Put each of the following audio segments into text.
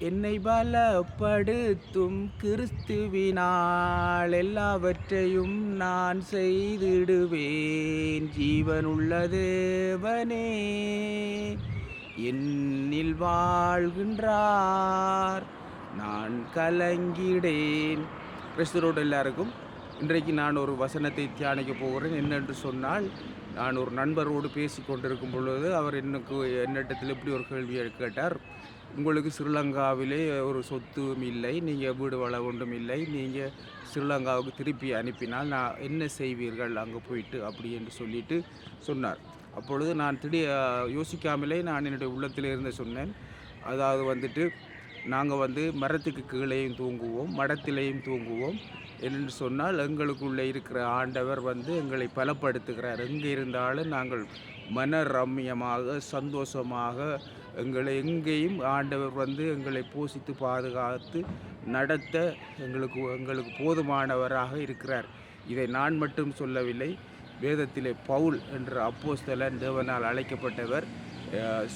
என்னை பலப்படுத்தும் கிறிஸ்துவினால் எல்லாவற்றையும் நான் செய்திடுவேன். ஜீவனுள்ள தேவனே என்னில் வாழ்கின்றார், நான் கலங்கிடேன். கிறிஸ்துவோடு எல்லாருக்கும் இன்றைக்கு நான் ஒரு வசனத்தை தியானிக்க போகிறேன். என்னென்று சொன்னால், நான் ஒரு நண்பரோடு பேசி கொண்டிருக்கும் பொழுது அவர் என்னிடத்தில் இப்படி ஒரு கேள்வியை கேட்டார். உங்களுக்கு ஸ்ரீலங்காவிலே ஒரு சொத்தும் இல்லை, நீங்கள் வீடு வள ஒன்றும் இல்லை, நீங்கள் ஸ்ரீலங்காவுக்கு திருப்பி அனுப்பினால் நான் என்ன செய்வீர்கள் அங்கே போயிட்டு அப்படி என்று சொல்லிட்டு சொன்னார். அப்பொழுது நான் யோசிக்காமலே நான் என்னுடைய உள்ளத்தில் இருந்து சொன்னேன். அதாவது வந்துட்டு நாங்கள் மரத்துக்கு கீழேயும் தூங்குவோம், மடத்திலேயும் தூங்குவோம். என்று சொன்னால் எங்களுக்குள்ளே இருக்கிற ஆண்டவர் எங்களை பலப்படுத்துகிறார். எங்கே இருந்தாலும் நாங்கள் மன ரம்மியமாக சந்தோஷமாக எங்களை எங்கேயும் ஆண்டவர் எங்களை போஷித்து பாதுகாத்து நடத்த எங்களுக்கு போதுமானவராக இருக்கிறார். இதை நான் மட்டும் சொல்லவில்லை. வேதத்திலே பவுல் என்ற அப்போஸ்தலன் தேவனால் அழைக்கப்பட்டவர்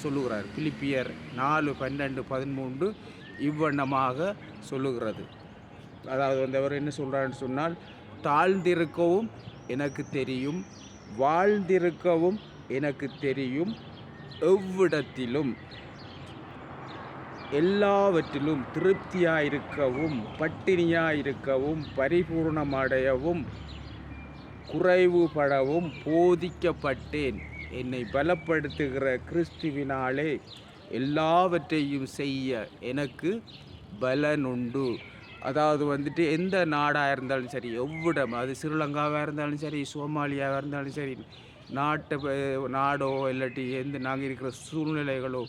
சொல்லுகிறார். பிலிப்பியர் 4:12-13 இவ்வண்ணமாக சொல்லுகிறது. அதாவது அவர் என்ன சொல்கிறான்னு சொன்னால், தாழ்ந்திருக்கவும் எனக்கு தெரியும், வாழ்ந்திருக்கவும் எனக்கு தெரியும், எவ்விடத்திலும் எல்லாவற்றிலும் திருப்தியாயிருக்கவும் பட்டினியாயிருக்கவும் பரிபூர்ணமடையவும் குறைவுபடவும் போதிக்கப்பட்டேன். என்னை பலப்படுத்துகிற கிறிஸ்துவினாலே எல்லாவற்றையும் செய்ய எனக்கு பலனுண்டு. அதாவது எந்த நாடாக இருந்தாலும் சரி, எவ்விடம், அது ஸ்ரீலங்காவாக இருந்தாலும் சரி, சோமாலியாவாக இருந்தாலும் சரி, நாடோ இல்லாட்டி நாங்கள் இருக்கிற சூழ்நிலைகளோ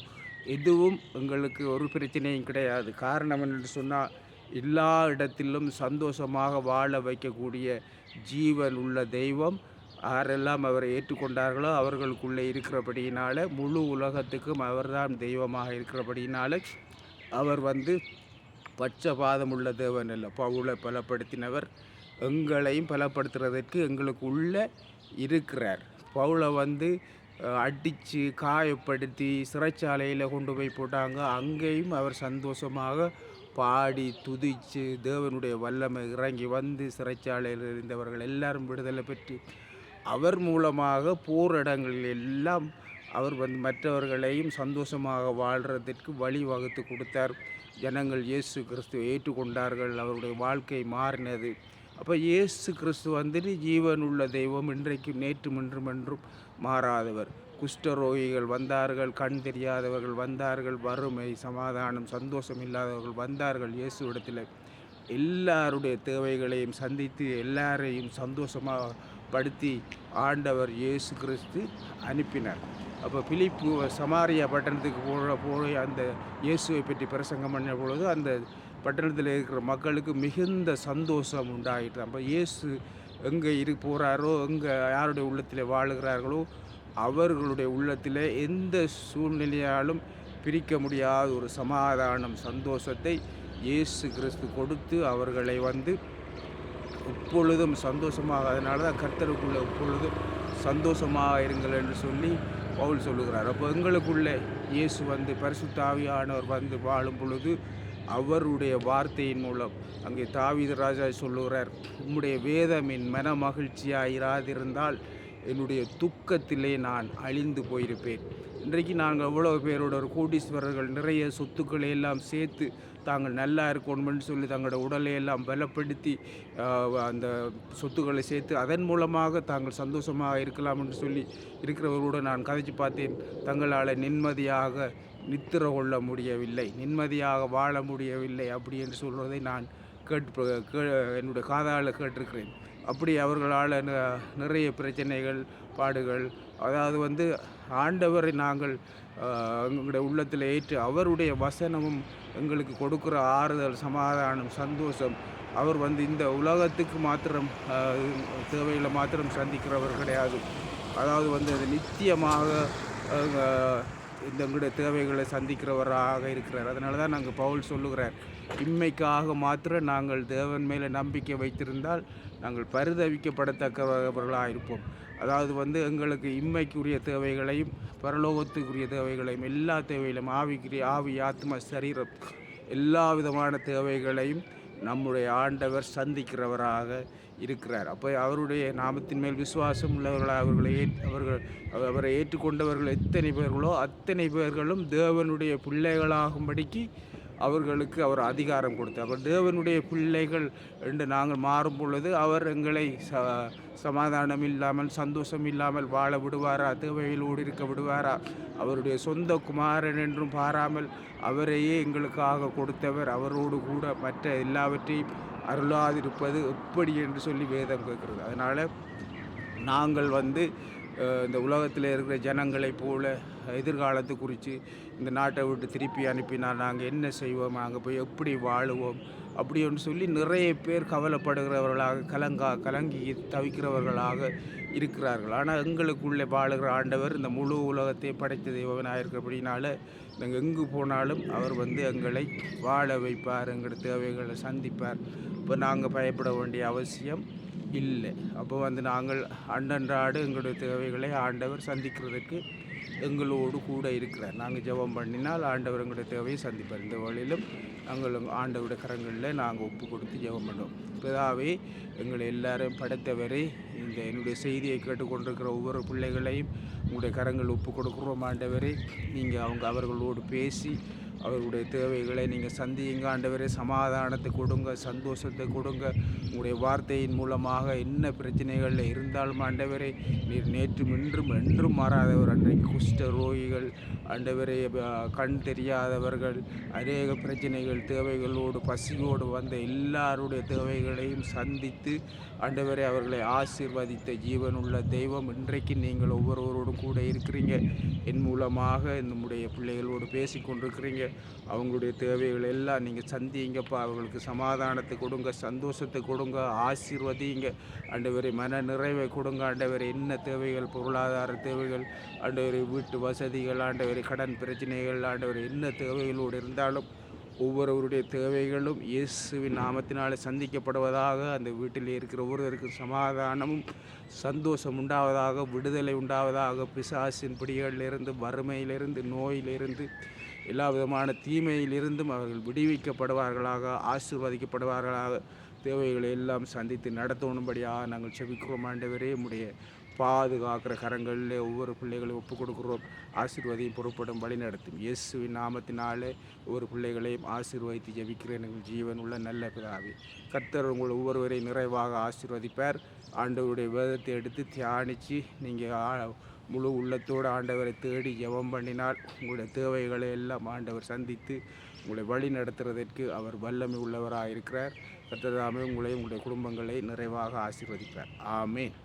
எதுவும் எங்களுக்கு ஒரு பிரச்சனையும் கிடையாது. காரணம் என்று சொன்னால், எல்லா இடத்திலும் சந்தோஷமாக வாழ வைக்கக்கூடிய ஜீவன் உள்ள தெய்வம் யாரெல்லாம் அவரை ஏற்றுக்கொண்டார்களோ அவர்களுக்குள்ளே இருக்கிறபடியினால் முழு உலகத்துக்கும் அவர்தான் தெய்வமாக இருக்கிறபடியினால் அவர் பட்சபாதம் உள்ள தேவன் அல்ல. பவுலை பலப்படுத்தினவர் எங்களையும் பலப்படுத்துறதற்கு எங்களுக்கு உள்ளே இருக்கிறார். பவுலை அடித்து காயப்படுத்தி சிறைச்சாலையில் கொண்டு போய் போட்டாங்க. அங்கேயும் அவர் சந்தோஷமாக பாடி துதித்து தேவனுடைய வல்லமை இறங்கி சிறைச்சாலையில் இருந்தவர்கள் எல்லாரும் விடுதலை பெற்று அவர் மூலமாக போரிடங்களில் எல்லாம் அவர் மற்றவர்களையும் சந்தோஷமாக வாழ்கிறதற்கு வழி வகுத்து கொடுத்தார். ஜனங்கள் இயேசு கிறிஸ்துவை ஏற்றுக்கொண்டார்கள், அவருடைய வாழ்க்கை மாறினது. அப்போ இயேசு கிறிஸ்து ஜீவன் உள்ள தெய்வம், இன்றைக்கும் நேற்றும் இன்றும் என்றும் மாறாதவர். குஷ்டரோகிகள் வந்தார்கள், கண் தெரியாதவர்கள் வந்தார்கள், வறுமை சமாதானம் சந்தோஷம் இல்லாதவர்கள் வந்தார்கள். இயேசுவிடத்தில் எல்லாருடைய தேவைகளையும் சந்தித்து எல்லாரையும் சந்தோஷமாக படுத்தி ஆண்டவர் இயேசு கிறிஸ்து அனுப்பினார். அப்போ பிலிப்பு சமாரியா பட்டணத்துக்கு போய் அந்த இயேசுவை பற்றி பிரசங்கம் பண்ண பொழுது அந்த பட்டணத்தில் இருக்கிற மக்களுக்கு மிகுந்த சந்தோஷம் உண்டாயிற்று. அப்போ இயேசு எங்கே போகிறாரோ, எங்கே யாருடைய உள்ளத்தில் வாழுகிறார்களோ அவர்களுடைய உள்ளத்தில் எந்த சூழ்நிலையாலும் பிரிக்க முடியாத ஒரு சமாதானம் சந்தோஷத்தை இயேசு கிறிஸ்து கொடுத்து அவர்களை எப்பொழுதும் சந்தோஷமாக, அதனால தான் கர்த்தருக்குள்ளே எப்பொழுதும் சந்தோஷமாக இருங்கள் என்று சொல்லி பவுல் சொல்லுகிறார். அப்போ எங்களுக்குள்ளே இயேசு பரிசுத்த ஆவியானவர் வாழும் பொழுது அவருடைய வார்த்தையின் மூலம் அங்கே தாவீது ராஜா சொல்லுகிறார், உம்முடைய வேதம் என் மன மகிழ்ச்சியாக இராதிருந்தால் என்னுடைய துக்கத்திலே நான் அழிந்து போயிருப்பேன். இன்றைக்கு நாங்கள் எவ்வளோ பேரோட ஒரு கோடீஸ்வரர்கள் நிறைய சொத்துக்களை எல்லாம் சேர்த்து தாங்கள் நல்லா இருக்கணும்னு சொல்லி தங்களோட உடலை எல்லாம் பலப்படுத்தி அந்த சொத்துக்களை சேர்த்து அதன் மூலமாக தாங்கள் சந்தோஷமாக இருக்கலாம் என்று சொல்லி இருக்கிறவர்களோடு நான் கதைச்சு பார்த்தேன். தங்களால் நிம்மதியாக நித்திர கொள்ள முடியவில்லை, நிம்மதியாக வாழ முடியவில்லை அப்படி என்று சொல்வதை நான் என்னுடைய காதால் கேட்டிருக்கிறேன். அப்படி அவர்களால் நிறைய பிரச்சனைகள் பாடுகள், அதாவது ஆண்டவரை நாங்கள் எங்களுடைய உள்ளத்தில் ஏற்று அவருடைய வசனமும் எங்களுக்கு கொடுக்குற ஆறுதல் சமாதானம் சந்தோஷம். அவர் இந்த உலகத்துக்கு மாத்திரம் தேவைகளை மாத்திரம் சந்திக்கிறவர் கிடையாது. அதாவது அது நித்தியமாக எங்களுடைய தேவைகளை சந்திக்கிறவராக இருக்கிறார். அதனால தான் நாங்கள் பவுல் சொல்லுகிறார், இம்மைக்காக மாத்திரம் நாங்கள் தேவன் மேலே நம்பிக்கை வைத்திருந்தால் நாங்கள் பரிதவிக்கப்படத்தக்கவர்களாக இருப்போம். அதாவது எங்களுக்கு இம்மைக்குரிய தேவைகளையும் பரலோகத்துக்குரிய தேவைகளையும் எல்லா தேவையிலும் ஆவி ஆத்மா சரீரம் எல்லா விதமான தேவைகளையும் நம்முடைய ஆண்டவர் சந்திக்கிறவராக இருக்கிறார். அப்போ அவருடைய நாமத்தின் மேல் விசுவாசம் உள்ளவர்களாக அவரை ஏற்றுக்கொண்டவர்கள் எத்தனை பேர்களோ அத்தனை பேர்களும் தேவனுடைய பிள்ளைகளாகும்படிக்கு அவர்களுக்கு அவர் அதிகாரம் கொடுத்தார். அவர் தேவனுடைய பிள்ளைகள் என்று நாங்கள் மாறும் பொழுது அவர் எங்களை சமாதானம் இல்லாமல் சந்தோஷம் இல்லாமல் வாழ விடுவாரா? தேவைகளோடு இருக்க விடுவாரா? அவருடைய சொந்த குமாரன் என்றும் பாராமல் அவரையே எங்களுக்காக கொடுத்தவர் அவரோடு கூட மற்ற எல்லாவற்றையும் அருளாதிருப்பது எப்படி என்று சொல்லி வேதம் கேட்கிறது. அதனால் நாங்கள் இந்த உலகத்தில் இருக்கிற ஜனங்களைப் போல எதிர்காலத்தை குறித்து இந்த நாட்டை விட்டு திருப்பி அனுப்பினால் நாங்கள் என்ன செய்வோம், அங்கே போய் எப்படி வாழுவோம் அப்படின்னு சொல்லி நிறைய பேர் கவலைப்படுகிறவர்களாக கலங்கி தவிக்கிறவர்களாக இருக்கிறார்கள். ஆனால் எங்களுக்குள்ளே வாழுகிற ஆண்டவர் இந்த முழு உலகத்தை படைத்த தெய்வனாக இருக்கிறபடினால நாங்கள் எங்கு போனாலும் அவர் எங்களை வாழ வைப்பார், எங்களோட தேவைகளை சந்திப்பார். இப்போ நாங்கள் பயப்பட வேண்டிய அவசியம் இல்லை. அப்போ நாங்கள் அன்றன்றாடு எங்களுடைய தேவைகளை ஆண்டவர் சந்திக்கிறதுக்கு எங்களோடு கூட இருக்கிறார். நாங்கள் ஜெபம் பண்ணினால் ஆண்டவர் எங்களுடைய தேவையை சந்திப்பார். இந்த வழியிலும் நாங்கள் ஆண்டவருடைய கரங்களில் நாங்கள் ஒப்பு கொடுத்து ஜெபம் பண்ணுவோம். இப்போதாவே எங்களை எல்லாரும் படைத்தவரை என்னுடைய செய்தியை கேட்டுக்கொண்டிருக்கிற ஒவ்வொரு பிள்ளைகளையும் உங்களுடைய கரங்கள் ஒப்பு கொடுக்குறோம். ஆண்டவரே, நீங்கள் அவர்களோடு பேசி அவர்களுடைய தேவைகளை நீங்கள் சந்தியுங்க. ஆண்டவரே, சமாதானத்தை கொடுங்க, சந்தோஷத்தை கொடுங்க. உங்களுடைய வார்த்தையின் மூலமாக என்ன பிரச்சனைகளில் இருந்தாலும் ஆண்டவரே, நீர் நேற்றும் இன்றும் என்றும் மாறாதவர். அன்றைக்கு குஷ்ட ரோகிகள், ஆண்டவரே, கண் தெரியாதவர்கள், அநேக பிரச்சனைகள் தேவைகளோடு பசியோடு வந்த எல்லாருடைய தேவைகளையும் சந்தித்து ஆண்டவரே அவர்களை ஆசீர்வதித்த ஜீவனுள்ள தெய்வம். இன்றைக்கு நீங்கள் ஒவ்வொருவரோடும் கூட இருக்கிறீங்க. என் மூலமாக நம்முடைய பிள்ளைகளோடு பேசி கொண்டிருக்கிறீங்க. அவங்களுடைய தேவைகள் எல்லாம் நீங்கள் சந்திங்கப்பா. அவர்களுக்கு சமாதானத்தை கொடுங்க, சந்தோஷத்தை கொடுங்க, ஆசீர்வதிங்க. ஆண்டவரை மன நிறைவை கொடுங்க. ஆண்டவரை என்ன தேவைகள், பொருளாதார தேவைகள், ஆண்டவரை வீட்டு வசதிகள், ஆண்டவரை கடன் பிரச்சனைகள், ஆண்டவரை என்ன தேவைகளோடு இருந்தாலும் ஒவ்வொருவருடைய தேவைகளும் இயேசுவின் நாமத்தினாலே சந்திக்கப்படுவதாக. அந்த வீட்டில் இருக்கிற ஒவ்வொருவருக்கும் சமாதானமும் சந்தோஷம் உண்டாவதாக, விடுதலை உண்டாவதாக. பிசாசின் பிடிகளிலிருந்து, வறுமையிலிருந்து, நோயிலிருந்து, எல்லா விதமான தீமையிலிருந்தும் அவர்கள் விடுவிக்கப்படுவார்களாக, ஆசீர்வதிக்கப்படுவார்களாக. தேவைகளை எல்லாம் சந்தித்து நடத்தணும்படியாக நாங்கள் செபிக்கிறோம். ஆண்டவரே, உம்முடைய பாதுகாக்கிற கரங்களில் ஒவ்வொரு பிள்ளைகளையும் ஒப்புக் கொடுக்குறோம். ஆசீர்வதியும் பொறுப்படும் வழி நடத்தும். இயேசுவின் நாமத்தினாலே ஒவ்வொரு பிள்ளைகளையும் ஆசீர்வதித்து ஜெபிக்கிறேன். எங்கள் ஜீவன் உள்ள நல்ல பிதாவே. கர்த்தர் உங்கள் ஒவ்வொருவரை நிறைவாக ஆசீர்வதிப்பார். ஆண்டவருடைய வேதத்தை எடுத்து தியானித்து நீங்கள் முழு உள்ளத்தோடு ஆண்டவரை தேடி ஜெபம் பண்ணினால் உங்களுடைய தேவைகளை எல்லாம் ஆண்டவர் சந்தித்து உங்களை வழி நடத்துறதற்கு அவர் வல்லமை உள்ளவராக இருக்கிறார். கர்த்தர் தாமே உங்களையும் உங்களுடைய குடும்பங்களை நிறைவாக ஆசீர்வதிப்பார். ஆமேன்.